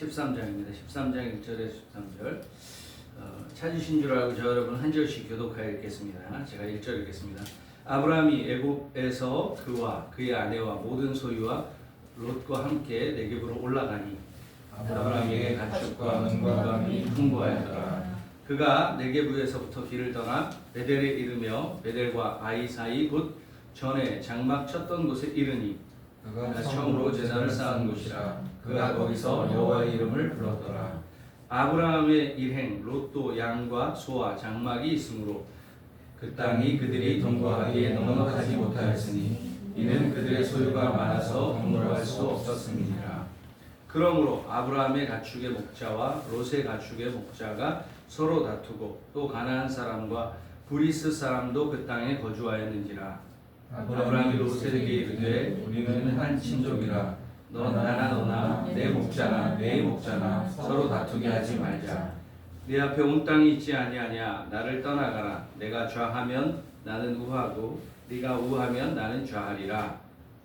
13장입니다. 13장 1절에서 13절. 찾으신 줄 알고 저 여러분 한 절씩 교독하여 읽겠습니다. 제가 1절 읽겠습니다. 아브라함이 애굽에서 그와 그의 아내와 모든 소유와 롯과 함께 네겝으로 올라가니 아브라함에게 가축과 은과 금이 풍부하였더라. 그가 네겝에서부터 길을 떠나 베델에 이르며 베델과 아이 사이 곧 전에 장막 쳤던 곳에 이르니 그가 처음으로 제단을 쌓은 곳이라. 그가 거기서 여호와의 이름을 불렀더라. 아브라함의 일행 롯도 양과 소와 장막이 있으므로 그 땅이 그들이 동거하기에 넉넉하지 못하였으니 이는 그들의 소유가 많아서 동거할 수 없었음이니라. 그러므로 아브라함의 가축의 목자와 롯의 가축의 목자가 서로 다투고 또 가나안 사람과 브리스 사람도 그 땅에 거주하였는지라. 아브라함이 롯에게 이르되 우리는 한 친족이라 너 나나 너나 내 목자나 내 목자나 서로 다투게 하지 말자. 네 앞에 온 땅이 있지 아니하냐. 나를 떠나가라. 내가 좌하면 나는 우하고 네가 우하면 나는 좌하리라.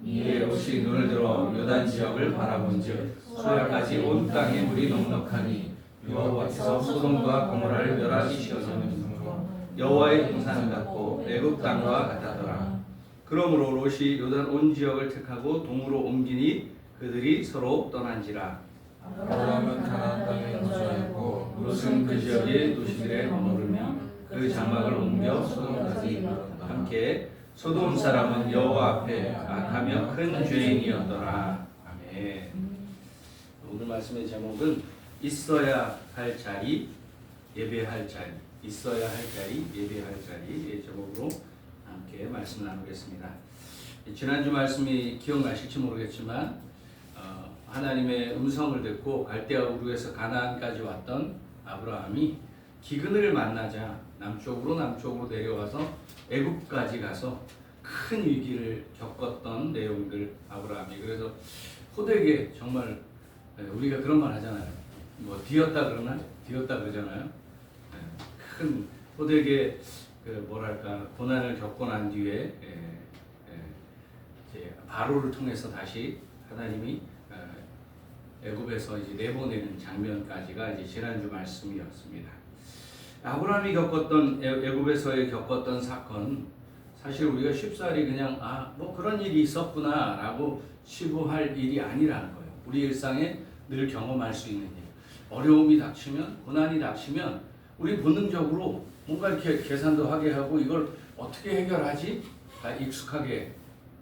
이에 롯이 눈을 들어 요단 지역을 바라본즉 소야까지 온 땅에 물이 넉넉하니 여호와께서 소돔과 고모라를 멸하기 시켰으므로 여호와의 동산 같고 애굽 땅과 같았더라. 그러므로 롯이 요단 온 지역을 택하고 동으로 옮기니 그들이 서로 떠난지라. 아브라함은 가나안 땅에 거주하였고 롯은 그 지역의 도시들에 머무르며 그 장막을 옮겨 소돔까지 이르렀다. 함께 소돔 사람은 여호와 앞에 악하며 큰 죄인이었더라. 아멘. 오늘 말씀의 제목은 있어야 할 자리, 예배할 자리. 있어야 할 자리, 예배할 자리의 제목으로 함께 말씀 나누겠습니다. 지난주 말씀이 기억나실지 모르겠지만 하나님의 음성을 듣고 갈대아 우르에서 가나안까지 왔던 아브라함이 기근을 만나자 남쪽으로 내려와서 애굽까지 가서 큰 위기를 겪었던 내용들 아브라함이. 그래서 호되게 정말 우리가 그런 말 하잖아요. 뭐 뒤었다 그러나? 뒤었다 그러잖아요. 큰 호되게 뭐랄까 고난을 겪고 난 뒤에 이제 바로를 통해서 다시 하나님이 애굽에서 이제 내보내는 장면까지가 이제 지난주 말씀이었습니다. 아브라함이 겪었던 애굽에서의 겪었던 사건, 사실 우리가 쉽사리 그냥 뭐 그런 일이 있었구나라고 치부할 일이 아니라는 거예요. 우리 일상에 늘 경험할 수 있는 일. 어려움이 닥치면, 고난이 닥치면 우리 본능적으로 뭔가 이렇게 계산도 하게 하고 이걸 어떻게 해결하지? 다 익숙하게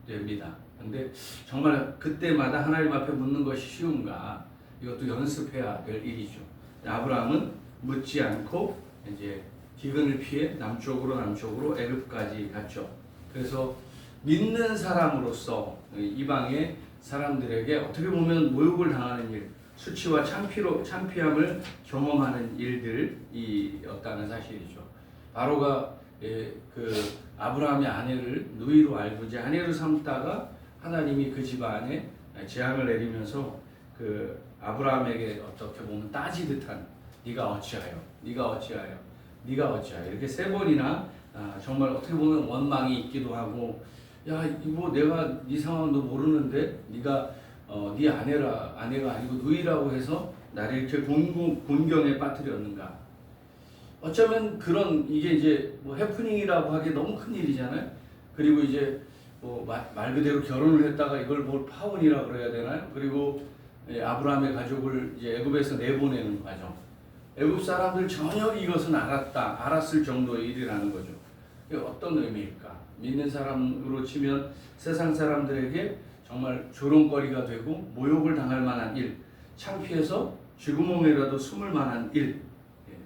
됩니다. 근데 정말 그때마다 하나님 앞에 묻는 것이 쉬운가? 이것도 연습해야 될 일이죠. 아브라함은 묻지 않고 이제 기근을 피해 남쪽으로 애굽까지 갔죠. 그래서 믿는 사람으로서 이방의 사람들에게 어떻게 보면 모욕을 당하는 일, 수치와 창피함을 경험하는 일들이었다는 사실이죠. 바로가 그 아브라함의 아내를 누이로 알고 이제 아내로 삼다가 하나님이 그 집안에 재앙을 내리면서 그 아브라함에게 어떻게 보면 따지듯한 네가 어찌하여 이렇게 세 번이나 정말 어떻게 보면 원망이 있기도 하고, 야 이거 내가 네 상황도 모르는데 네가 네 아내가 아니고 누이라고 해서 나를 이렇게 곤경에 빠뜨렸는가? 어쩌면 이게 이제 뭐 해프닝이라고 하기 너무 큰 일이잖아요. 그리고 이제 뭐 말 그대로 결혼을 했다가 이걸 뭘 파혼이라 그래야 되나요? 그리고 아브라함의 가족을 이제 애굽에서 내보내는 과정. 애굽 사람들 전혀 이것은 알았을 정도의 일이라는 거죠. 이게 어떤 의미일까? 믿는 사람으로 치면 세상 사람들에게 정말 조롱거리가 되고 모욕을 당할 만한 일, 창피해서 쥐구멍이라도 숨을 만한 일.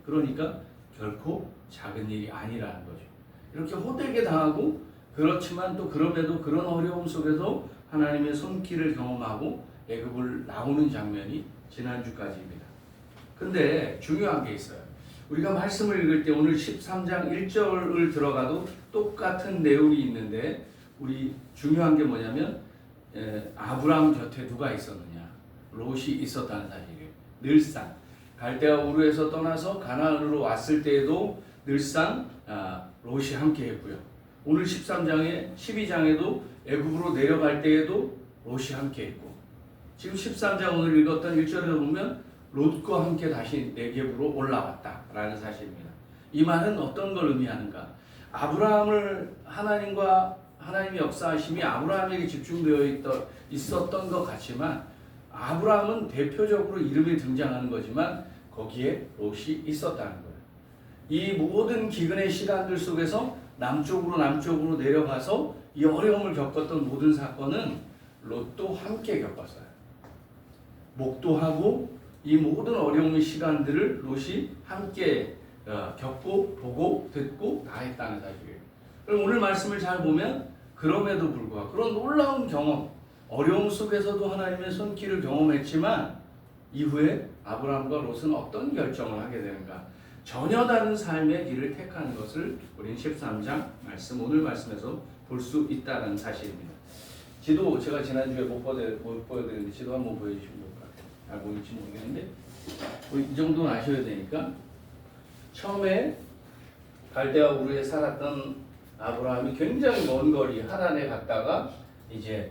그러니까 결코 작은 일이 아니라는 거죠. 이렇게 호되게 당하고, 그렇지만 또 그럼에도 그런 어려움 속에서 하나님의 손길을 경험하고 애굽을 나오는 장면이 지난주까지입니다. 근데 중요한 게 있어요. 우리가 말씀을 읽을 때 오늘 13장 1절을 들어가도 똑같은 내용이 있는데, 우리 중요한 게 뭐냐면 아브라함 곁에 누가 있었느냐? 롯이 있었다는 사실이에요. 늘상 갈대아 우르에서 떠나서 가나안으로 왔을 때에도 늘상 롯이 함께 했고요. 오늘 12장에도 애굽으로 내려갈 때에도 롯이 함께 했고, 지금 13장 오늘 읽었던 1절에 보면 롯과 함께 다시 네겝으로 올라왔다라는 사실입니다. 이 말은 어떤 걸 의미하는가? 아브라함을 하나님의 역사하심이 아브라함에게 집중되어 있었던 것 같지만 아브라함은 대표적으로 이름이 등장하는 거지만 거기에 롯이 있었다는 거예요. 이 모든 기근의 시간들 속에서 남쪽으로 내려가서 이 어려움을 겪었던 모든 사건은 롯도 함께 겪었어요. 목도하고 이 모든 어려움의 시간들을 롯이 함께 겪고 보고 듣고 다 했다는 사실이에요. 그럼 오늘 말씀을 잘 보면 그럼에도 불구하고 그런 놀라운 경험, 어려움 속에서도 하나님의 손길을 경험했지만 이후에 아브라함과 롯은 어떤 결정을 하게 되는가? 전혀 다른 삶의 길을 택하는 것을 우리는 13장 말씀, 오늘 말씀에서 볼 수 있다는 사실입니다. 지도 제가 지난주에 못 보여드렸는데 지도 한번 보여주시면 좋을 것 같아요. 잘 보일지 모르겠는데 이 정도는 아셔야 되니까 처음에 갈대아 우르에 살았던 아브라함이 굉장히 먼 거리 하란에 갔다가 이제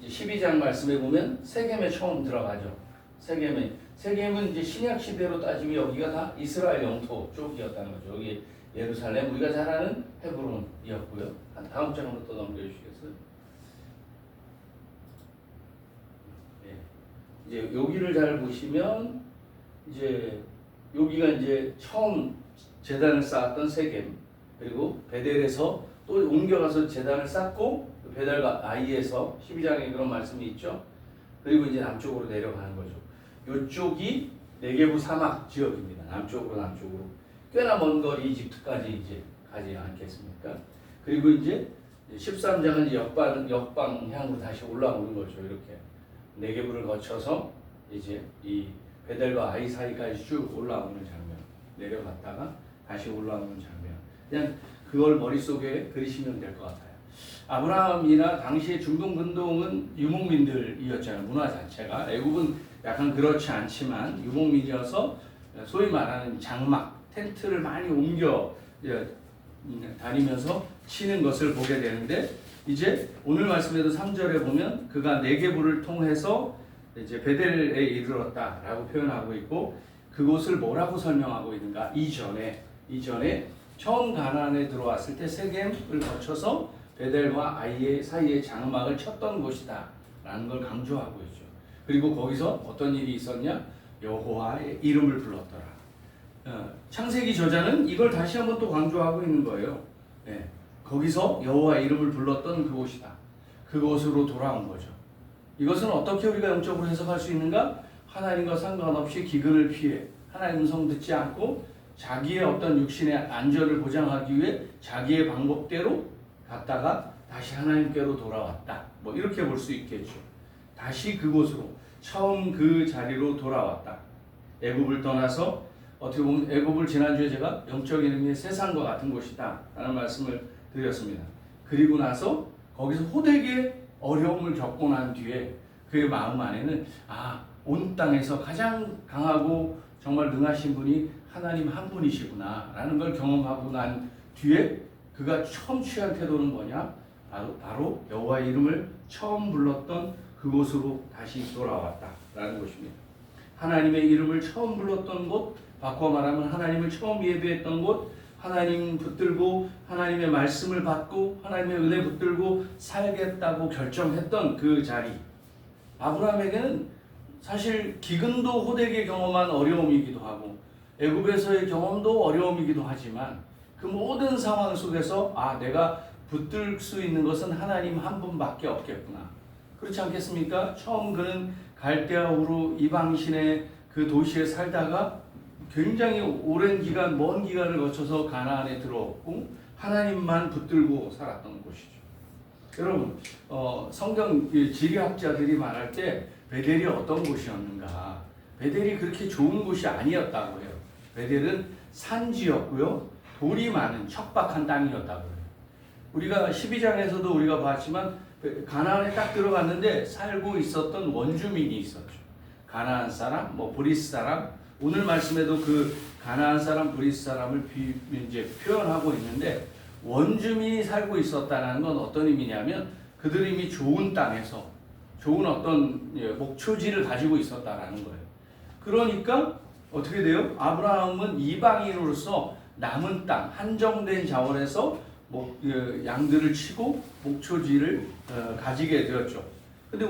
12장 말씀에 보면 세겜에 처음 들어가죠. 세겜은 이제 신약 시대로 따지면 여기가 다 이스라엘 영토 쪽이었다는 거죠. 여기 예루살렘, 우리가 잘 아는 헤브론이었고요. 다음 장으로 또 넘겨주시겠어요? 네. 이제 여기를 잘 보시면 이제 여기가 이제 처음 제단을 쌓았던 세겜, 그리고 베델에서 또 옮겨가서 제단을 쌓고 베델과 아이에서 12장에 그런 말씀이 있죠. 그리고 이제 남쪽으로 내려가는 거죠. 이쪽이 네게부 사막 지역입니다. 남쪽으로 꽤나 먼 거리 이집트까지 이제 가지 않겠습니까? 그리고 이제 13장은 이제 역방향으로 다시 올라오는 거죠. 이렇게 네게부를 거쳐서 이제 이 베델과 아이 사이까지 쭉 올라오는 장면, 내려갔다가 다시 올라오는 장면. 그냥 그걸 머릿속에 그리시면 될 것 같아요. 아브라함이나 당시의 중동 근동은 유목민들이었잖아요. 문화 자체가. 애국은 약간 그렇지 않지만 유목민이어서 소위 말하는 장막, 텐트를 많이 옮겨 다니면서 치는 것을 보게 되는데 이제 오늘 말씀에도 3절에 보면 그가 네게부를 통해서 이제 베델에 이르렀다라고 표현하고 있고 그곳을 뭐라고 설명하고 있는가? 이전에 처음 가나안에 들어왔을 때 세겜을 거쳐서 베델과 아이의 사이에 장막을 쳤던 곳이다 라는 걸 강조하고 있죠. 그리고 거기서 어떤 일이 있었냐? 여호와의 이름을 불렀더라. 창세기 저자는 이걸 다시 한번 또 강조하고 있는 거예요. 네. 거기서 여호와의 이름을 불렀던 그곳이다. 그곳으로 돌아온 거죠. 이것은 어떻게 우리가 영적으로 해석할 수 있는가? 하나님과 상관없이 기근을 피해 하나님 음성 듣지 않고 자기의 어떤 육신의 안전을 보장하기 위해 자기의 방법대로 갔다가 다시 하나님께로 돌아왔다. 뭐 이렇게 볼 수 있겠죠. 다시 그곳으로 처음 그 자리로 돌아왔다. 애굽을 떠나서 어떻게 보면 애굽을 지난주에 제가 영적인 의미의 세상과 같은 곳이다 라는 말씀을 드렸습니다. 그리고 나서 거기서 호되게 어려움을 겪고 난 뒤에 그의 마음 안에는 온 땅에서 가장 강하고 정말 능하신 분이 하나님 한 분이시구나 라는 걸 경험하고 난 뒤에 그가 처음 취한 태도는 뭐냐? 바로 여호와의 이름을 처음 불렀던 그곳으로 다시 돌아왔다 라는 것입니다. 하나님의 이름을 처음 불렀던 곳, 바꿔 말하면 하나님을 처음 예배했던 곳, 하나님 붙들고 하나님의 말씀을 받고 하나님의 은혜 붙들고 살겠다고 결정했던 그 자리. 아브라함에게는 사실 기근도 호되게 경험한 어려움이기도 하고 애굽에서의 경험도 어려움이기도 하지만 그 모든 상황 속에서 내가 붙들 수 있는 것은 하나님 한 분밖에 없겠구나. 그렇지 않겠습니까? 처음 그는 갈대아 우르 이방신의 그 도시에 살다가 굉장히 오랜 기간, 먼 기간을 거쳐서 가나안에 들어왔고 하나님만 붙들고 살았던 곳이죠. 여러분, 성경 지리학자들이 말할 때 베델이 어떤 곳이었는가? 베델이 그렇게 좋은 곳이 아니었다고 해요. 베델은 산지였고요. 돌이 많은 척박한 땅이었다고 해요. 우리가 12장에서도 우리가 봤지만 가나안에 딱 들어갔는데 살고 있었던 원주민이 있었죠. 가나안 사람, 브리스 사람. 오늘 말씀에도 그 가나안 사람, 브리스 사람을 이제 표현하고 있는데 원주민이 살고 있었다는 건 어떤 의미냐면 그들이 이미 좋은 땅에서 좋은 어떤 목초지를 가지고 있었다라는 거예요. 그러니까 어떻게 돼요? 아브라함은 이방인으로서 남은 땅, 한정된 자원에서 양들을 치고 목초지를 가지게 되었죠. 근데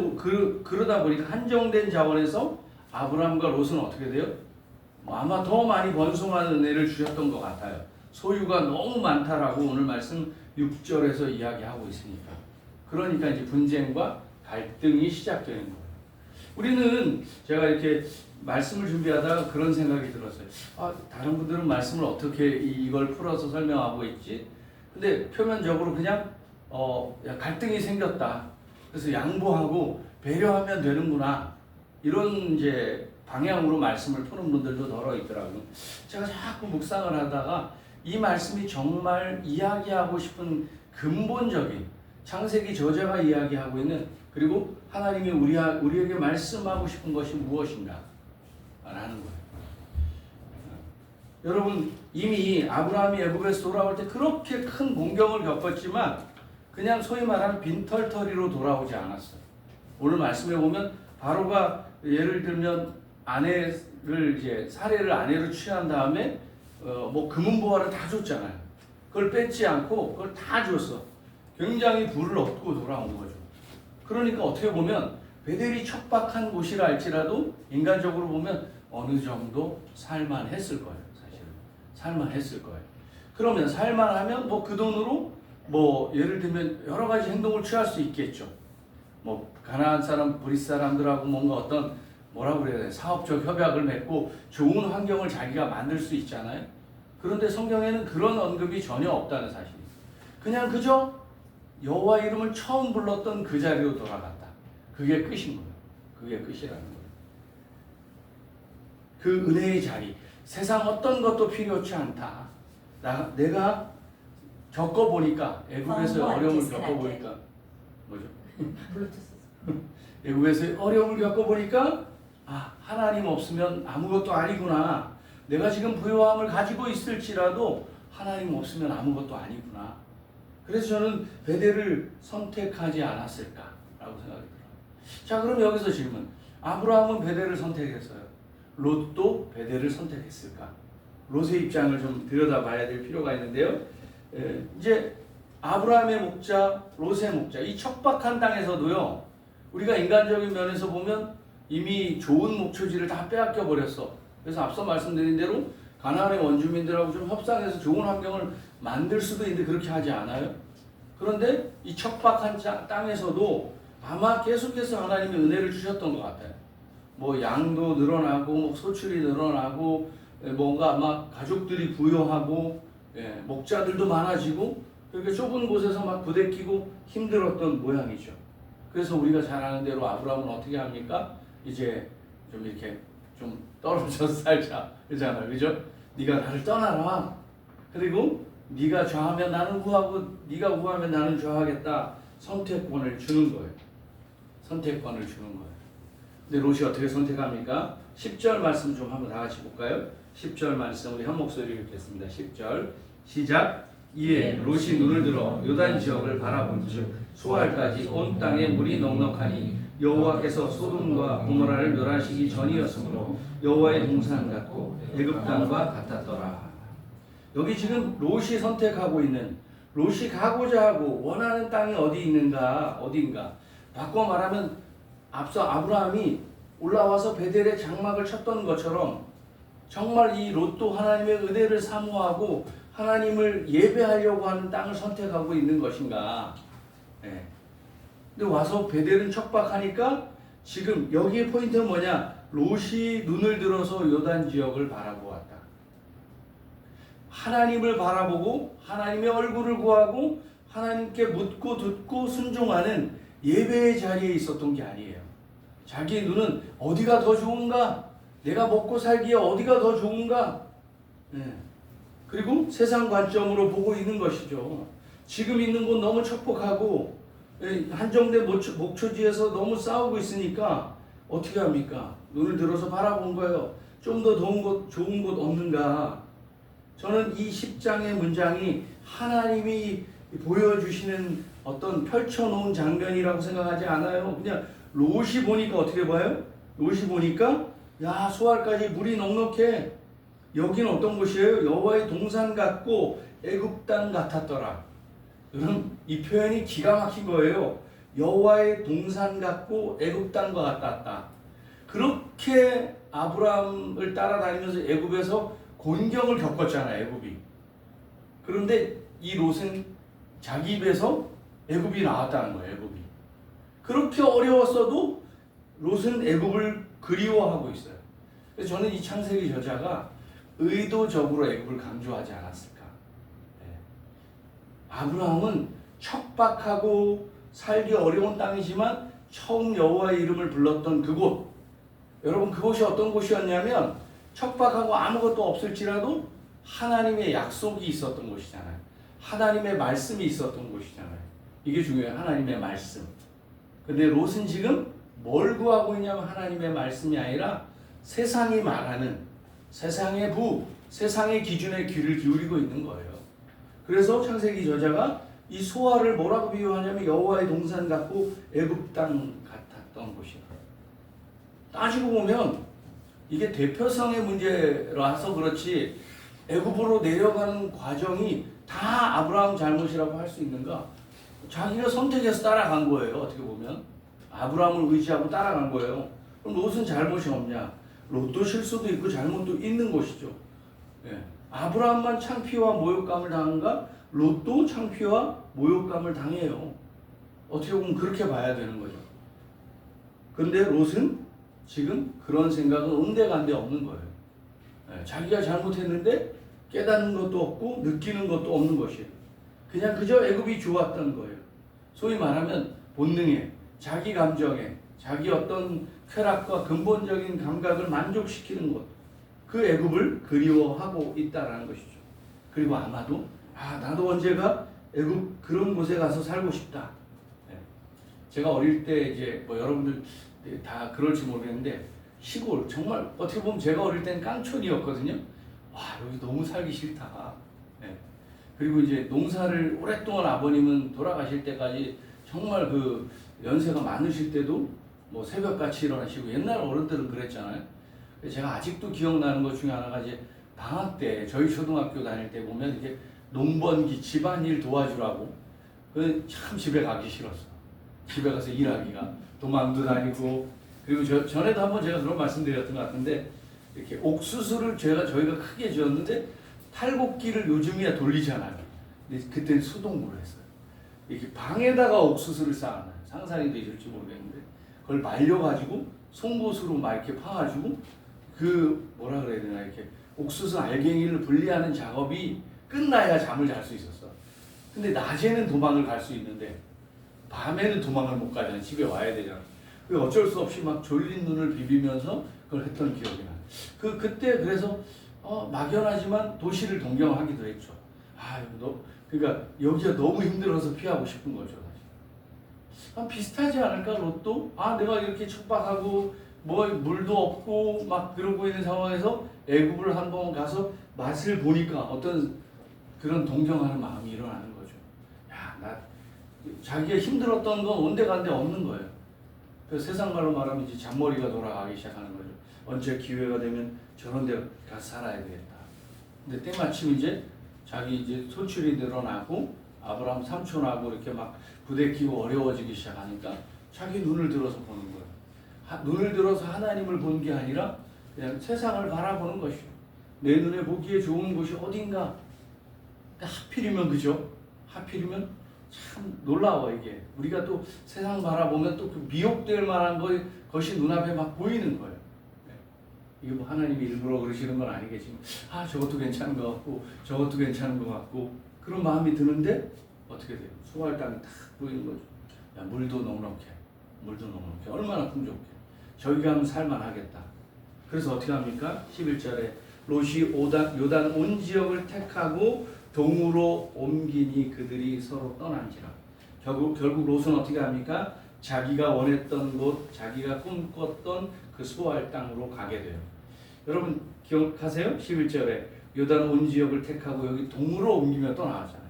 그러다 보니까 한정된 자원에서 아브라함과 롯은 어떻게 돼요? 아마 더 많이 번성한 은혜를 주셨던 것 같아요. 소유가 너무 많다라고 오늘 말씀 6절에서 이야기하고 있으니까. 그러니까 이제 분쟁과 갈등이 시작되는 거예요. 우리는 제가 이렇게 말씀을 준비하다가 그런 생각이 들었어요. 다른 분들은 말씀을 어떻게 이걸 풀어서 설명하고 있지? 근데 표면적으로 그냥 갈등이 생겼다. 그래서 양보하고 배려하면 되는구나. 이런 이제 방향으로 말씀을 푸는 분들도 더러 있더라고요. 제가 자꾸 묵상을 하다가 이 말씀이 정말 이야기하고 싶은 근본적인 창세기 저자가 이야기하고 있는 그리고 하나님이 우리에게 말씀하고 싶은 것이 무엇인가 라는 거예요. 여러분 이미 아브라함이 애굽에서 돌아올 때 그렇게 큰 공경을 겪었지만 그냥 소위 말하는 빈털터리로 돌아오지 않았어요. 오늘 말씀에 보면 바로가 예를 들면 아내를 이제 사례를 아내로 취한 다음에 금은보화를 다 줬잖아요. 그걸 뺏지 않고 그걸 다 줬어. 굉장히 부를 얻고 돌아온 거죠. 그러니까 어떻게 보면 베델이 척박한 곳이라 할지라도 인간적으로 보면 어느 정도 살만했을 거예요. 사실은 살만했을 거예요. 그러면 살만하면 그 돈으로 예를 들면 여러 가지 행동을 취할 수 있겠죠. 가나안 사람, 브릿 사람들하고 뭔가 어떤 뭐라고 그래야 돼? 사업적 협약을 맺고 좋은 환경을 자기가 만들 수 있잖아요. 그런데 성경에는 그런 언급이 전혀 없다는 사실이에요. 그냥 그저 여호와 이름을 처음 불렀던 그 자리로 돌아갔다. 그게 끝인 거예요. 그게 끝이라는 거예요. 그 은혜의 자리, 세상 어떤 것도 필요치 않다. 내가 겪어보니까 애굽에서 어려움을 겪어보니까 뭐죠? 애굽에서 어려움을 겪어보니까 하나님 없으면 아무것도 아니구나. 내가 지금 부요함을 가지고 있을지라도 하나님 없으면 아무것도 아니구나. 그래서 저는 베델을 선택하지 않았을까라고 생각이 들어요. 자, 그럼 여기서 질문. 아브라함은 베델을 선택했어요. 롯도 베델을 선택했을까? 롯의 입장을 좀 들여다봐야 될 필요가 있는데요. 이제 아브라함의 목자, 롯의 목자, 이 척박한 땅에서도요. 우리가 인간적인 면에서 보면 이미 좋은 목초지를 다 빼앗겨 버렸어. 그래서 앞서 말씀드린 대로 가나안의 원주민들하고 좀 협상해서 좋은 환경을 만들 수도 있는데 그렇게 하지 않아요. 그런데 이 척박한 땅에서도 아마 계속해서 하나님의 은혜를 주셨던 것 같아요. 양도 늘어나고 소출이 늘어나고 뭔가 막 가족들이 부여하고 목자들도 많아지고 그렇게 좁은 곳에서 막 부대끼고 힘들었던 모양이죠. 그래서 우리가 잘 아는 대로 아브라함은 어떻게 합니까? 이제 좀 이렇게 좀 떨어져서 살자 그러잖아요. 그죠? 네가 나를 떠나라. 그리고 네가 좌하면 나는 우하고 네가 우하면 나는 좌하겠다. 선택권을 주는 거예요. 선택권을 주는 거예요. 근데 롯이 어떻게 선택합니까? 10절 말씀 좀 한번 다 같이 볼까요? 10절 말씀 우리 한 목소리 읽겠습니다. 10절 시작. 이에 롯이 눈을 들어 요단 지역을 바라본즉 수알까지 온 땅에 물이 넉넉하니 여호와께서 소돔과 고모라를 멸하시기 전이었으므로 여호와의 동산 같고 애굽 땅과 같았더라. 여기 지금 롯이 선택하고 있는 롯이 가고자 하고 원하는 땅이 어디인가? 바꿔 말하면 앞서 아브라함이 올라와서 베델에 장막을 쳤던 것처럼 정말 이 롯도 하나님의 은혜를 사모하고 하나님을 예배하려고 하는 땅을 선택하고 있는 것인가? 근데 와서 베델은 척박하니까 지금 여기에 포인트는 뭐냐? 롯이 눈을 들어서 요단 지역을 바라보았다. 하나님을 바라보고 하나님의 얼굴을 구하고 하나님께 묻고 듣고 순종하는 예배의 자리에 있었던 게 아니에요. 자기 눈은 어디가 더 좋은가? 내가 먹고 살기에 어디가 더 좋은가? 그리고 세상 관점으로 보고 있는 것이죠. 지금 있는 곳 너무 척박하고 한정된 목초지에서 너무 싸우고 있으니까 어떻게 합니까? 눈을 들어서 바라본 거예요. 좀 더 좋은 곳 없는가? 저는 이 10장의 문장이 하나님이 보여주시는 어떤 펼쳐놓은 장면이라고 생각하지 않아요. 그냥 롯이 보니까 어떻게 봐요? 롯이 보니까 야, 소알까지 물이 넉넉해. 여기는 어떤 곳이에요? 여호와의 동산 같고 애굽 땅 같았더라. 여러분, 이 표현이 기가 막힌 거예요. 여호와의 동산 같고 애굽 땅과 같았다. 그렇게 아브라함을 따라다니면서 애굽에서 곤경을 겪었잖아요, 애굽이. 그런데 이 롯은 자기 입에서 애굽이 나왔다는 거예요, 애굽이. 그렇게 어려웠어도 롯은 애굽을 그리워하고 있어요. 그래서 저는 이 창세기 저자가 의도적으로 애굽을 강조하지 않았을까. 네. 아브라함은 척박하고 살기 어려운 땅이지만 처음 여호와의 이름을 불렀던 그곳, 여러분 그곳이 어떤 곳이었냐면 척박하고 아무것도 없을지라도 하나님의 약속이 있었던 곳이잖아요. 하나님의 말씀이 있었던 곳이잖아요. 이게 중요해요. 하나님의 말씀. 근데 롯은 지금 뭘 구하고 있냐면 하나님의 말씀이 아니라 세상이 말하는 세상의 부, 세상의 기준에 귀를 기울이고 있는 거예요. 그래서 창세기 저자가 이 소아를 뭐라고 비유하냐면 여호와의 동산 같고 애굽 땅 같았던 곳이다. 따지고 보면 이게 대표성의 문제라서 그렇지 애굽으로 내려가는 과정이 다 아브라함 잘못이라고 할 수 있는가? 자기가 선택해서 따라간 거예요. 어떻게 보면 아브라함을 의지하고 따라간 거예요. 그럼 롯은 잘못이 없냐? 롯도 실수도 있고 잘못도 있는 것이죠. 예. 아브라함만 창피와 모욕감을 당한가? 롯도 창피와 모욕감을 당해요. 어떻게 보면 그렇게 봐야 되는 거죠. 근데 롯은 지금 그런 생각은 온데간데 없는 거예요. 예. 자기가 잘못했는데 깨닫는 것도 없고 느끼는 것도 없는 것이에요. 그냥 그저 애굽이 좋았던 거예요. 소위 말하면 본능에, 자기 감정에, 자기 어떤 쾌락과 근본적인 감각을 만족시키는 것, 그 애굽을 그리워하고 있다라는 것이죠. 그리고 아마도 나도 언제가 애굽 그런 곳에 가서 살고 싶다. 네. 제가 어릴 때 이제 뭐 여러분들 다 그럴지 모르겠는데 시골 정말 어떻게 보면 제가 어릴 때는 깡촌이었거든요. 와 여기 너무 살기 싫다. 네. 그리고 이제 농사를 오랫동안 아버님은 돌아가실 때까지 정말 그 연세가 많으실 때도 뭐 새벽같이 일어나시고 옛날 어른들은 그랬잖아요. 제가 아직도 기억나는 것 중에 하나가 이제 방학 때 저희 초등학교 다닐 때 보면 이게 농번기 집안일 도와주라고 참 집에 가기 싫었어. 집에 가서 일하기가 도망도 다니고 그리고 전에도 한번 제가 그런 말씀드렸던 것 같은데 이렇게 옥수수를 저희가 크게 지었는데 탈곡기를 요즘이야 돌리잖아요. 근데 그때는 수동으로 했어요. 이렇게 방에다가 옥수수를 쌓아놔요. 상상이 되실지 모르겠는데 그걸 말려가지고 송곳으로 막 이렇게 파가지고 그 뭐라 그래야 되나 이렇게 옥수수 알갱이를 분리하는 작업이 끝나야 잠을 잘 수 있었어. 근데 낮에는 도망을 갈 수 있는데 밤에는 도망을 못 가잖아. 집에 와야 되잖아. 그 어쩔 수 없이 막 졸린 눈을 비비면서 그걸 했던 기억이 나. 그때 그래서 막연하지만 도시를 동경하기도 했죠. 그러니까 여기가 너무 힘들어서 피하고 싶은 거죠. 사실. 비슷하지 않을까 롯도? 내가 이렇게 척박하고 뭐 물도 없고 막 그러고 있는 상황에서 애굽을 한번 가서 맛을 보니까 어떤 그런 동경하는 마음이 일어나는 거죠. 자기가 힘들었던 건 온데간데 없는 거예요. 그래서 세상 말로 말하면 이제 잔머리가 돌아가기 시작하는 거죠. 언제 기회가 되면 저런 데 가서 살아야 되겠다. 근데 때마침 이제 자기 이제 소출이 늘어나고 아브라함 삼촌하고 이렇게 막 부대끼고 어려워지기 시작하니까 자기 눈을 들어서 보는 거예요. 눈을 들어서 하나님을 본 게 아니라 그냥 세상을 바라보는 것이요. 내 눈에 보기에 좋은 곳이 어딘가. 하필이면 그죠? 하필이면 참 놀라워 이게. 우리가 또 세상 바라보면 또 그 미혹될 만한 것이 눈앞에 막 보이는 거예요. 이게 뭐 하나님이 일부러 그러시는 건 아니겠지만 저것도 괜찮은 것 같고 저것도 괜찮은 것 같고 그런 마음이 드는데 어떻게 돼요? 소알 땅이 탁 보이는 거죠. 물도 넉넉해. 얼마나 풍족해. 저기 가면 살만하겠다. 그래서 어떻게 합니까? 11절에 롯이 요단 온 지역을 택하고 동으로 옮기니 그들이 서로 떠난지라. 결국 롯은 어떻게 합니까? 자기가 원했던 곳, 자기가 꿈꿨던 그 소알 땅으로 가게 돼요. 여러분 기억하세요? 11절에 요단 온 지역을 택하고 여기 동으로 옮기며 또 나왔잖아요.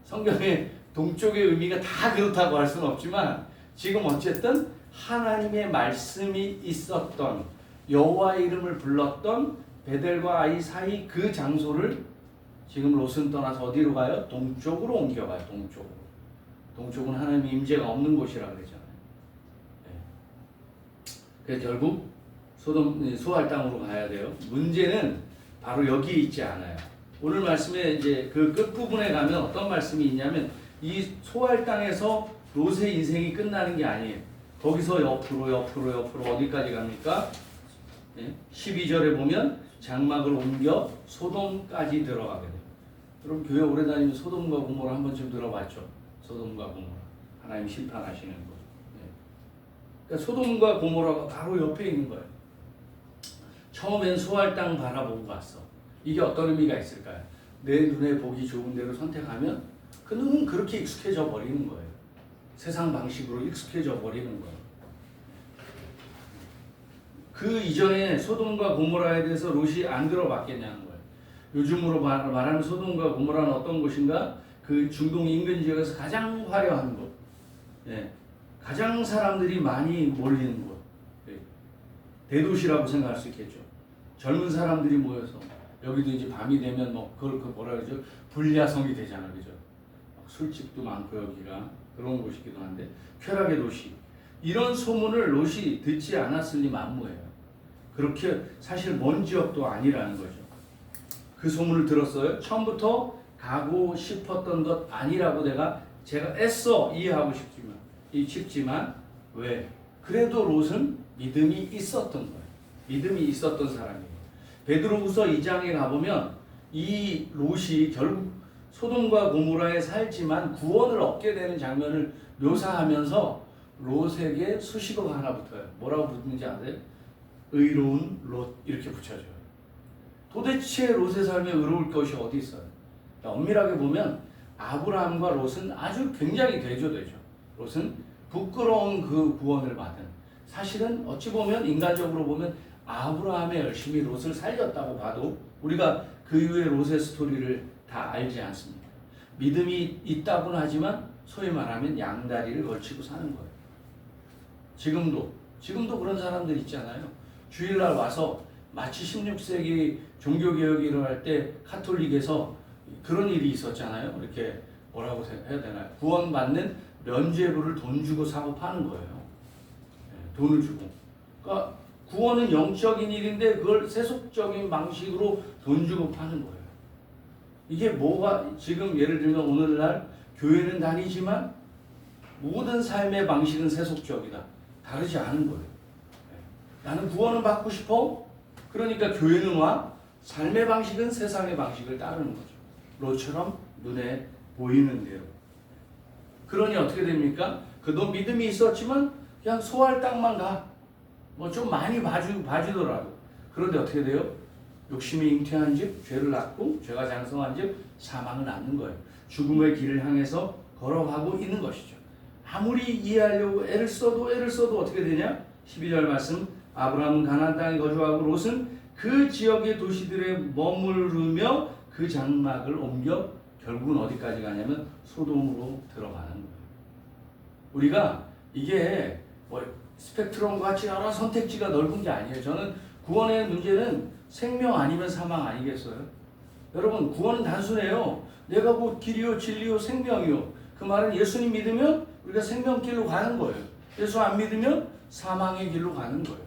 성경의 동쪽의 의미가 다 그렇다고 할 수는 없지만 지금 어쨌든 하나님의 말씀이 있었던 여호와의 이름을 불렀던 베델과 아이 사이 그 장소를 지금 롯은 떠나서 어디로 가요? 동쪽으로 옮겨가요. 동쪽으로. 동쪽은 하나님의 임재가 없는 곳이라 그러잖아요. 그래서 결국 소알 땅으로 가야 돼요. 문제는 바로 여기 있지 않아요. 오늘 말씀에 이제 그 끝부분에 가면 어떤 말씀이 있냐면 이 소알 땅에서 롯의 인생이 끝나는 게 아니에요. 거기서 옆으로 어디까지 갑니까? 12절에 보면 장막을 옮겨 소돔까지 들어가게 돼요. 여러분 교회 오래 다니면 소돔과 고모라 한 번쯤 들어봤죠? 소돔과 고모라. 하나님 심판하시는 곳. 그러니까 소돔과 고모라가 바로 옆에 있는 거예요. 처음엔 소알 땅 바라보고 갔어. 이게 어떤 의미가 있을까요? 내 눈에 보기 좋은 대로 선택하면 그 눈은 그렇게 익숙해져 버리는 거예요. 세상 방식으로 익숙해져 버리는 거예요. 그 이전에 소돔과 고모라에 대해서 롯이 안 들어봤겠냐는 거예요. 요즘으로 말하는 소돔과 고모라는 어떤 곳인가? 그 중동 인근 지역에서 가장 화려한 곳, 가장 사람들이 많이 몰리는 곳, 대도시라고 생각할 수 있겠죠. 젊은 사람들이 모여서 여기도 이제 밤이 되면 뭐 그걸 뭐라 그러죠? 불야성이 되잖아, 그죠? 술집도 많고 여기가 그런 곳이기도 한데 쾌락의 도시. 이런 소문을 롯이 듣지 않았을 리 만무해요. 그렇게 사실 먼 지역도 아니라는 거죠. 그 소문을 들었어요. 처음부터 가고 싶었던 것 아니라고 제가 애써 이해하고 싶지만 왜? 그래도 롯은 믿음이 있었던 거예요. 믿음이 있었던 사람이에요. 베드로후서 2장에 가보면 이 롯이 결국 소돔과 고모라에 살지만 구원을 얻게 되는 장면을 묘사하면서 롯에게 수식어가 하나 붙어요. 뭐라고 붙는지 아세요? 의로운 롯 이렇게 붙여줘요. 도대체 롯의 삶에 의로울 것이 어디 있어요? 엄밀하게 보면 아브라함과 롯은 아주 굉장히 대조되죠. 롯은 부끄러운 그 구원을 받은, 사실은 어찌 보면 인간적으로 보면 아브라함의 열심히 롯을 살렸다고 봐도 우리가 그 이후의 롯의 스토리를 다 알지 않습니다. 믿음이 있다고는 하지만 소위 말하면 양다리를 걸치고 사는 거예요. 지금도 그런 사람들 있잖아요. 주일날 와서 마치 16세기 종교개혁이 일어날 때 카톨릭에서 그런 일이 있었잖아요. 이렇게 뭐라고 해야 되나요? 구원받는 면죄부를 돈 주고 사고 파는 거예요. 돈을 주고. 그러니까 구원은 영적인 일인데 그걸 세속적인 방식으로 돈 주고 파는 거예요. 이게 뭐가 지금 예를 들면 오늘날 교회는 다니지만 모든 삶의 방식은 세속적이다. 다르지 않은 거예요. 나는 구원을 받고 싶어. 그러니까 교회는 와. 삶의 방식은 세상의 방식을 따르는 거죠. 롯처럼 눈에 보이는 대로. 그러니 어떻게 됩니까? 그도 믿음이 있었지만 그냥 소할 땅만 가. 뭐 좀 많이 봐주더라도. 그런데 어떻게 돼요? 욕심이 잉태한 집 죄를 낳고 죄가 장성한 집 사망을 낳는 거예요. 죽음의 길을 향해서 걸어가고 있는 것이죠. 아무리 이해하려고 애를 써도 어떻게 되냐? 12절 말씀, 아브라함은 가나안 땅에 거주하고 롯은 그 지역의 도시들에 머무르며 그 장막을 옮겨 결국은 어디까지 가냐면 소돔으로 들어가는 거예요. 우리가 이게 뭐 스펙트럼과 같이 여러 선택지가 넓은 게 아니에요. 저는 구원의 문제는 생명 아니면 사망 아니겠어요? 여러분 구원은 단순해요. 내가 곧 길이요 진리요 생명이요. 그 말은 예수님 믿으면 우리가 생명길로 가는 거예요. 예수 안 믿으면 사망의 길로 가는 거예요.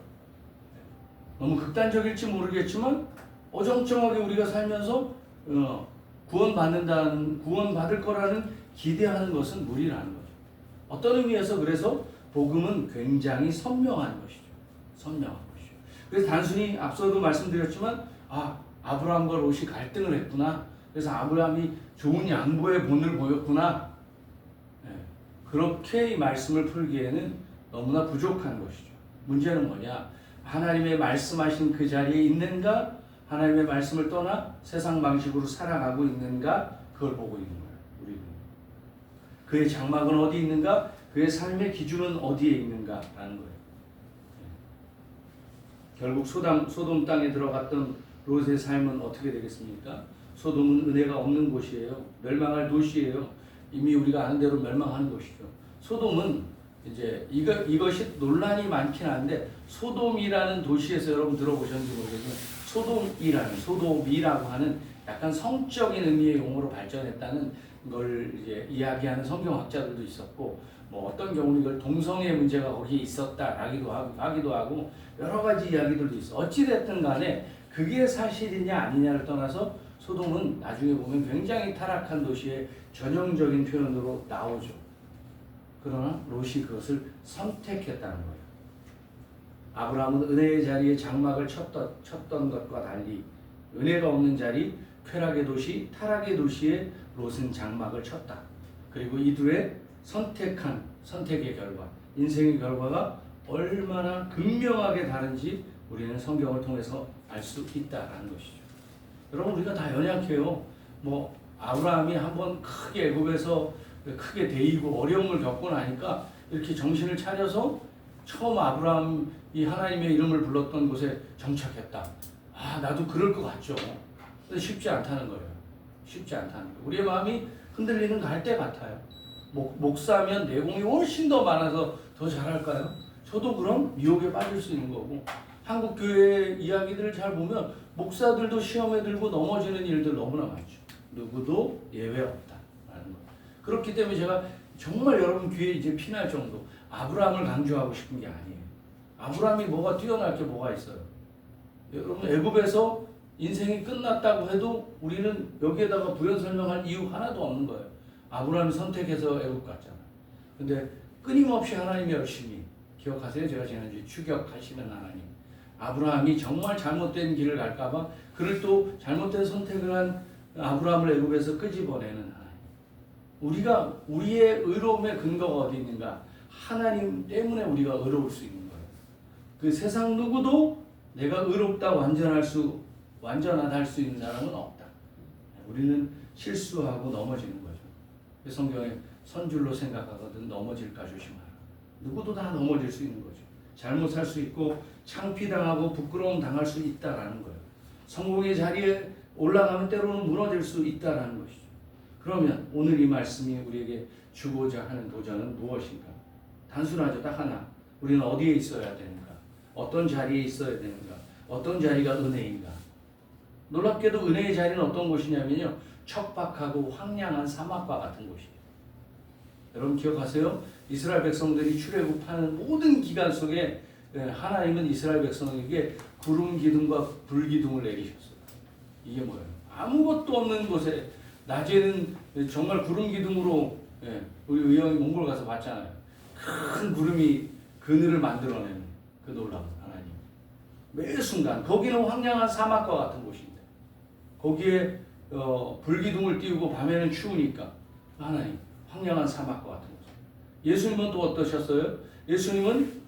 너무 극단적일지 모르겠지만 어정쩡하게 우리가 살면서 구원받을 거라는 기대하는 것은 무리라는 거죠. 어떤 의미에서 그래서 복음은 굉장히 선명한 것이죠. 선명한 것이죠. 그래서 단순히 앞서도 말씀드렸지만 아브라함과 롯이 갈등을 했구나. 그래서 아브라함이 좋은 양보의 본을 보였구나. 그렇게 이 말씀을 풀기에는 너무나 부족한 것이죠. 문제는 뭐냐? 하나님의 말씀하신 그 자리에 있는가? 하나님의 말씀을 떠나 세상 방식으로 살아가고 있는가? 그걸 보고 있는 거예요. 우리는. 그의 장막은 어디 있는가? 그의 삶의 기준은 어디에 있는가라는 거예요. 결국 소돔 땅에 들어갔던 롯의 삶은 어떻게 되겠습니까? 소돔은 은혜가 없는 곳이에요. 멸망할 도시예요. 이미 우리가 아는 대로 멸망하는 것이죠. 소돔은 이제 이것이 논란이 많긴 한데 소돔이라는 도시에서 여러분 들어보셨는지 모르겠지만 소돔이라고 하는 약간 성적인 의미의 용어로 발전했다는 걸 이제 이야기하는 성경학자들도 있었고 뭐 어떤 경우는 이걸 동성애 문제가 거기에 있었다라기도 하기도 하고 여러 가지 이야기들도 있어. 어찌 됐든 간에 그게 사실이냐 아니냐를 떠나서 소돔은 나중에 보면 굉장히 타락한 도시의 전형적인 표현으로 나오죠. 그러나 롯이 그것을 선택했다는 거예요. 아브라함은 은혜의 자리에 장막을 쳤던 것과 달리 은혜가 없는 자리, 쾌락의 도시, 타락의 도시에 롯은 장막을 쳤다. 그리고 이 둘의 선택의 결과, 인생의 결과가 얼마나 극명하게 다른지 우리는 성경을 통해서 알 수 있다라는 것이죠. 여러분 우리가 다 연약해요. 뭐 아브라함이 한번 크게 애굽에서 크게 데이고 어려움을 겪고 나니까 이렇게 정신을 차려서 처음 아브라함이 하나님의 이름을 불렀던 곳에 정착했다. 아 나도 그럴 것 같죠. 근데 쉽지 않다는 거예요. 쉽지 않다는 거예요. 우리의 마음이 흔들리는 갈대 같아요. 목사면 내공이 훨씬 더 많아서 더 잘할까요? 저도 그럼 미혹에 빠질 수 있는 거고 한국 교회 이야기들을 잘 보면 목사들도 시험에 들고 넘어지는 일들 너무나 많죠. 누구도 예외 없다라는 거. 그렇기 때문에 제가 정말 여러분 귀에 이제 피날 정도 아브라함을 강조하고 싶은 게 아니에요. 아브라함이 뭐가 뛰어날 게 뭐가 있어요? 여러분 애굽에서 인생이 끝났다고 해도 우리는 여기에다가 부연 설명할 이유 하나도 없는 거예요. 아브라함이 선택해서 애굽 갔잖아. 근데 끊임없이 하나님이 열심히 기억하세요? 제가 지난주에 추격하시는 하나님. 아브라함이 정말 잘못된 길을 갈까봐 그를 또 잘못된 선택을 한 아브라함을 애굽에서 끄집어내는 하나님. 우리의 의로움의 근거가 어디 있는가? 하나님 때문에 우리가 의로울 수 있는 거예요. 그 세상 누구도 내가 의롭다 완전하다 할 수 있는 사람은 없다. 우리는 실수하고 넘어지는 거죠. 성경에 선줄로 생각하거든 넘어질까 조심하라. 누구도 다 넘어질 수 있는 거죠. 잘못 살 수 있고 창피당하고 부끄러움 당할 수 있다라는 거예요. 성공의 자리에 올라가면 때로는 무너질 수 있다라는 것이죠. 그러면 오늘 이 말씀이 우리에게 주고자 하는 도전은 무엇인가? 단순하죠. 딱 하나. 우리는 어디에 있어야 되는가? 어떤 자리에 있어야 되는가? 어떤 자리가 은혜인가? 놀랍게도 은혜의 자리는 어떤 곳이냐면요. 척박하고 황량한 사막과 같은 곳이에요. 여러분 기억하세요? 이스라엘 백성들이 출애굽하는 모든 기간 속에 하나님은 이스라엘 백성에게 구름 기둥과 불 기둥을 내리셨어요. 이게 뭐예요? 아무것도 없는 곳에 낮에는 정말 구름 기둥으로 우리 의영이 몽골 가서 봤잖아요. 큰 구름이 그늘을 만들어내는 그 놀라운 하나님. 매 순간 거기는 황량한 사막과 같은 곳인데 거기에 불기둥을 띄우고 밤에는 추우니까 하나님 황량한 사막과 같은 곳. 예수님은 또 어떠셨어요? 예수님은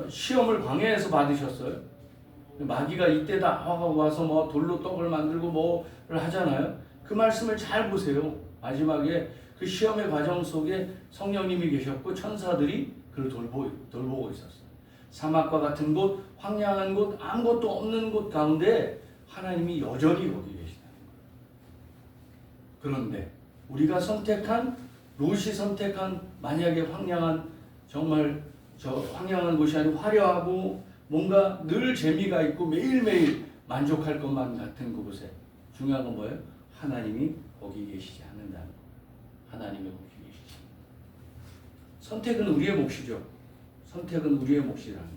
시험을 광야에서 받으셨어요. 마귀가 이때다 와서 뭐 돌로 떡을 만들고 뭐를 하잖아요. 그 말씀을 잘 보세요. 마지막에 그 시험의 과정 속에 성령님이 계셨고 천사들이 그를 돌보고 있었어요. 사막과 같은 곳, 황량한 곳, 아무것도 없는 곳 가운데 하나님이 여전히 거기 계시다는 거예요. 그런데 우리가 롯이 선택한 만약에 황량한 정말 황량한 곳이 아니고 화려하고 뭔가 늘 재미가 있고 매일매일 만족할 것만 같은 그곳에 중요한 건 뭐예요? 하나님이 거기 계시지 않는다는 거. 하나님이 거기 계시지. 선택은 우리의 몫이죠. 선택은 우리의 몫이라는 거.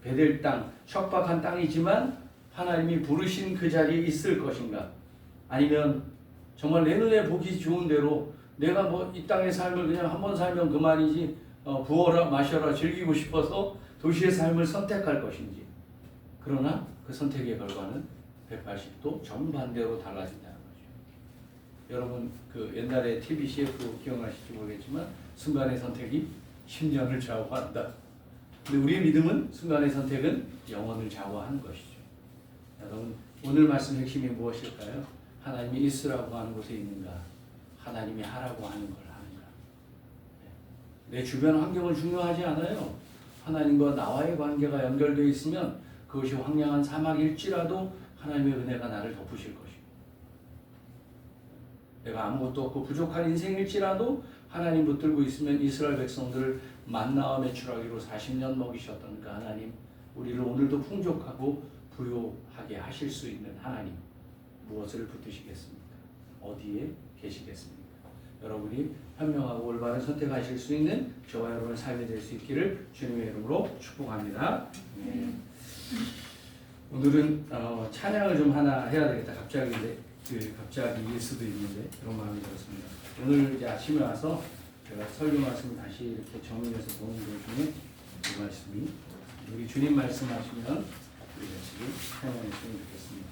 베델 땅, 척박한 땅이지만 하나님이 부르신 그 자리에 있을 것인가? 아니면 정말 내 눈에 보기 좋은 대로 내가 뭐 이 땅의 삶을 그냥 한번 살면 그만이지 부어라 마셔라 즐기고 싶어서 도시의 삶을 선택할 것인지. 그러나 그 선택의 결과는 180도 정반대로 달라진다는 거죠. 여러분 그 옛날에 TV CF 기억나실지 모르겠지만 순간의 선택이 10년을 좌우한다. 근데 우리의 믿음은 순간의 선택은 영원을 좌우하는 것이죠. 여러분 오늘 말씀 핵심이 무엇일까요? 하나님이 있으라고 하는 곳에 있는가? 하나님이 하라고 하는 걸 하는가? 내 주변 환경은 중요하지 않아요. 하나님과 나와의 관계가 연결되어 있으면 그것이 황량한 사막일지라도 하나님의 은혜가 나를 덮으실 것이고 내가 아무것도 없고 부족한 인생일지라도 하나님 붙들고 있으면 이스라엘 백성들을 만나와 메추라기로 40년 먹이셨던 그 하나님, 우리를 오늘도 풍족하고 부요하게 하실 수 있는 하나님, 무엇을 붙드시겠습니까? 어디에 계시겠습니까? 여러분이 현명하고 올바른 선택하실 수 있는 저와 여러분의 삶이 될 수 있기를 주님의 이름으로 축복합니다. 네. 오늘은 찬양을 좀 하나 해야 되겠다. 갑자기일 수도 있는데 그런 마음이 들었습니다. 오늘 이제 아침에 와서 제가 설교 말씀을 다시 이렇게 정리해서 보는 것 중에 이 말씀이, 우리 주님 말씀하시면 우리 같이 찬양했으면 좋겠습니다.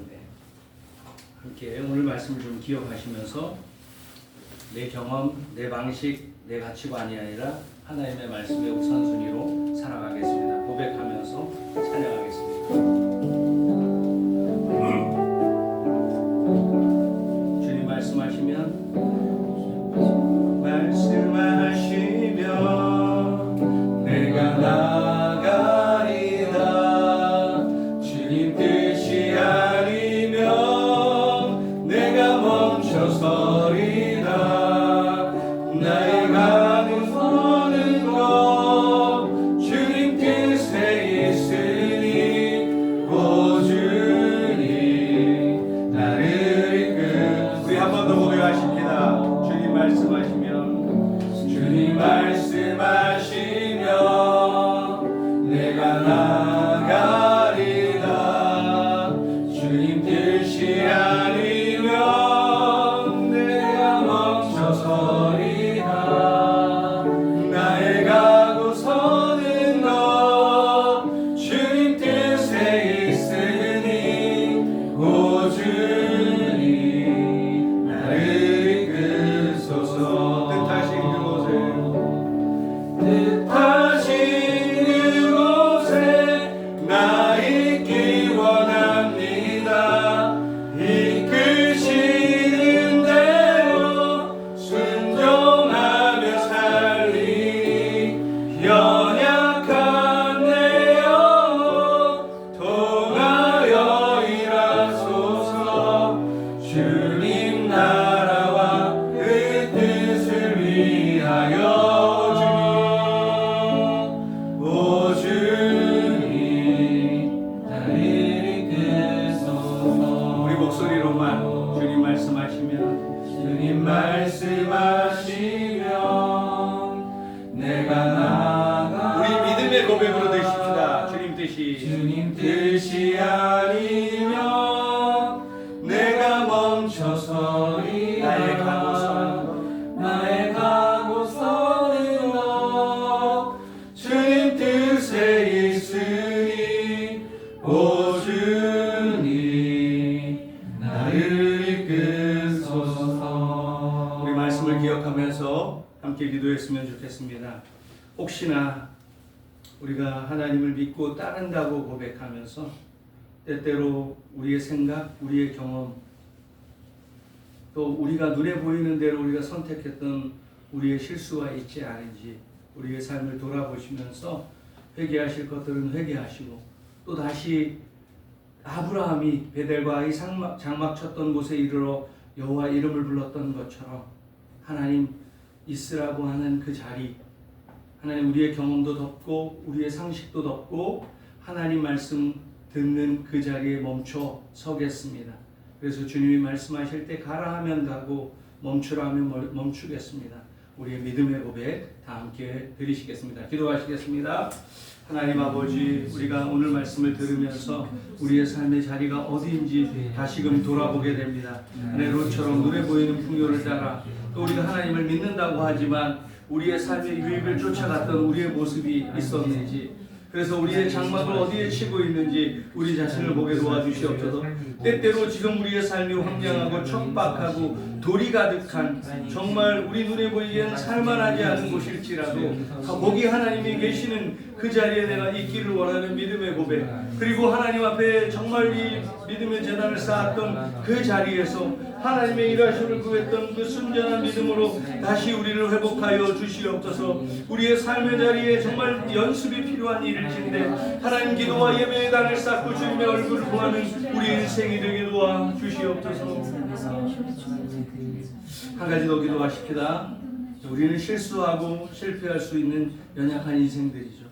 네. 함께 오늘 말씀을 좀 기억하시면서 내 경험, 내 방식, 내 가치관이 아니라 하나님의 말씀의 우선순위로 살아가겠습니다. 고백하면서 찬양하겠습니다. 주님 말씀하시면 내가 나가리다. 주님 뜻이 아니면 내가 멈춰서리다. 나의 가는 서는 것 주님 뜻에 있으니 오 주님 나를 이끌. 우리 한 번 더 고백하십니다. 주님 말씀하시면 내가 나가리다. 주님 뜻이 아니면 내가 멈춰서리다. 나의 가고 서는 것 주님 뜻에 있으니 오 주님 나를 이끌소서. 뜻하신 그곳에 나 있기 원합니다. 이끄시는 대로 순종하며 살리. 연약한 내 영혼 통하여 일하소서. 주님 나라와 그 뜻을 위하여 주님 말씀하시면 내가 나가. 우리 믿음의 고백으로 드십시다. 주님 뜻이 아니면 내가 멈춰서리. 나의 가고 서는 것 주님 뜻에 있으니 오 주님 나를 이끌소서. 우리 말씀을 기억하면서 함께 기도했으면 좋겠습니다. 혹시나 우리가 하나님을 믿고 따른다고 고백하면서 때때로 우리의 생각, 우리의 경험, 또 우리가 눈에 보이는 대로 우리가 선택했던 우리의 실수가 있지 않은지 우리의 삶을 돌아보시면서 회개하실 것들은 회개하시고, 또 다시 아브라함이 베델과 장막 쳤던 곳에 이르러 여호와 이름을 불렀던 것처럼 하나님 있으라고 하는 그 자리, 하나님 우리의 경험도 덮고 우리의 상식도 덮고 하나님 말씀 듣는 그 자리에 멈춰 서겠습니다. 그래서 주님이 말씀하실 때 가라 하면 가고 멈추라 하면 멈추겠습니다. 우리의 믿음의 고백 다 함께 드리시겠습니다. 기도하시겠습니다. 하나님 아버지, 우리가 오늘 말씀을 들으면서 우리의 삶의 자리가 어디인지 다시금 돌아보게 됩니다. 하나님 롯처럼 눈에 보이는 풍요를 따라 또 우리가 하나님을 믿는다고 하지만 우리의 삶의 유익을 쫓아갔던 우리의 모습이 있었는지, 그래서 우리의 장막을 어디에 치고 있는지 우리 자신을 보게 도와주시옵소서. 때때로 지금 우리의 삶이 황량하고 척박하고 돌이 가득한 정말 우리 눈에 보이기에는 살만하지 않은 곳일지라도 거기 하나님이 계시는 그 자리에 내가 있기를 원하는 믿음의 고백, 그리고 하나님 앞에 정말 이 믿음의 재단을 쌓았던 그 자리에서 하나님의 일하심을 구했던 그 순전한 믿음으로 다시 우리를 회복하여 주시옵소서. 우리의 삶의 자리에 정말 연습이 필요한 일일진데 하나님 기도와 예배의 단을 쌓고 주님의 얼굴을 구하는 우리 인생이 되게 도와 주시옵소서. 한 가지 더 기도하십시다. 우리는 실수하고 실패할 수 있는 연약한 인생들이죠.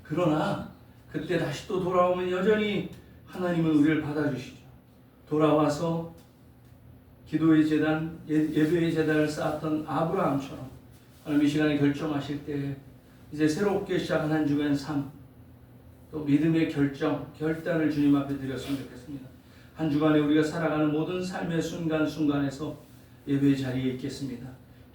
그러나 그때 다시 또 돌아오면 여전히 하나님은 우리를 받아주시죠. 돌아와서 기도의 재단, 예배의 재단을 쌓았던 아브라함처럼 하나님 이 시간에 결정하실 때 이제 새롭게 시작한 한 주간 삶, 또 믿음의 결단을 주님 앞에 드렸으면 좋겠습니다. 한 주간에 우리가 살아가는 모든 삶의 순간순간에서 예배의 자리에 있겠습니다.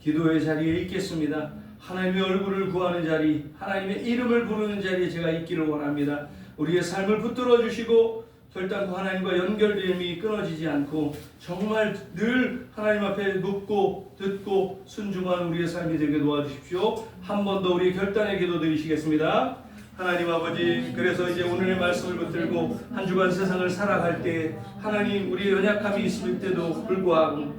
기도의 자리에 있겠습니다. 하나님의 얼굴을 구하는 자리, 하나님의 이름을 부르는 자리에 제가 있기를 원합니다. 우리의 삶을 붙들어 주시고 결단코 하나님과 연결됨이 끊어지지 않고 정말 늘 하나님 앞에 묻고 듣고 순종하는 우리의 삶이 되게 도와주십시오. 한 번 더 우리 결단의 기도 드리시겠습니다. 하나님 아버지, 그래서 이제 오늘의 말씀을 붙들고 한 주간 세상을 살아갈 때 하나님 우리의 연약함이 있을 때도 불구하고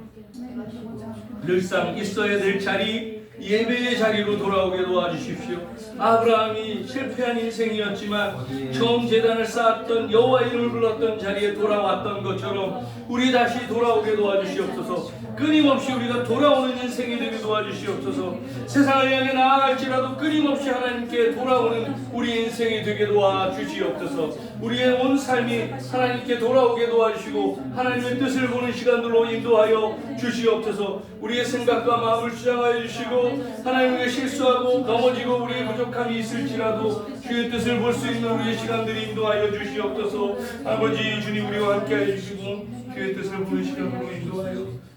늘상 있어야 될 자리, 예배의 자리로 돌아오게 도와주십시오. 아브라함이 실패한 인생이었지만 처음 제단을 쌓았던 여호와 이름을 불렀던 자리에 돌아왔던 것처럼 우리 다시 돌아오게 도와주시옵소서. 끊임없이 우리가 돌아오는 인생이 되게 도와주시옵소서. 세상을 향해 나아갈지라도 끊임없이 하나님께 돌아오는 우리 인생이 되게 도와주시옵소서. 우리의 온 삶이 하나님께 돌아오게 도와주시고 하나님의 뜻을 보는 시간들로 인도하여 주시옵소서. 우리의 생각과 마음을 주장하여 주시고 하나님께 실수하고 넘어지고 우리의 부족함이 있을지라도 주의 뜻을 볼 수 있는 우리의 시간들이 인도하여 주시옵소서. 아버지 주님 우리와 함께하여 주시고 주의 뜻을 보는 시간으로 인도하여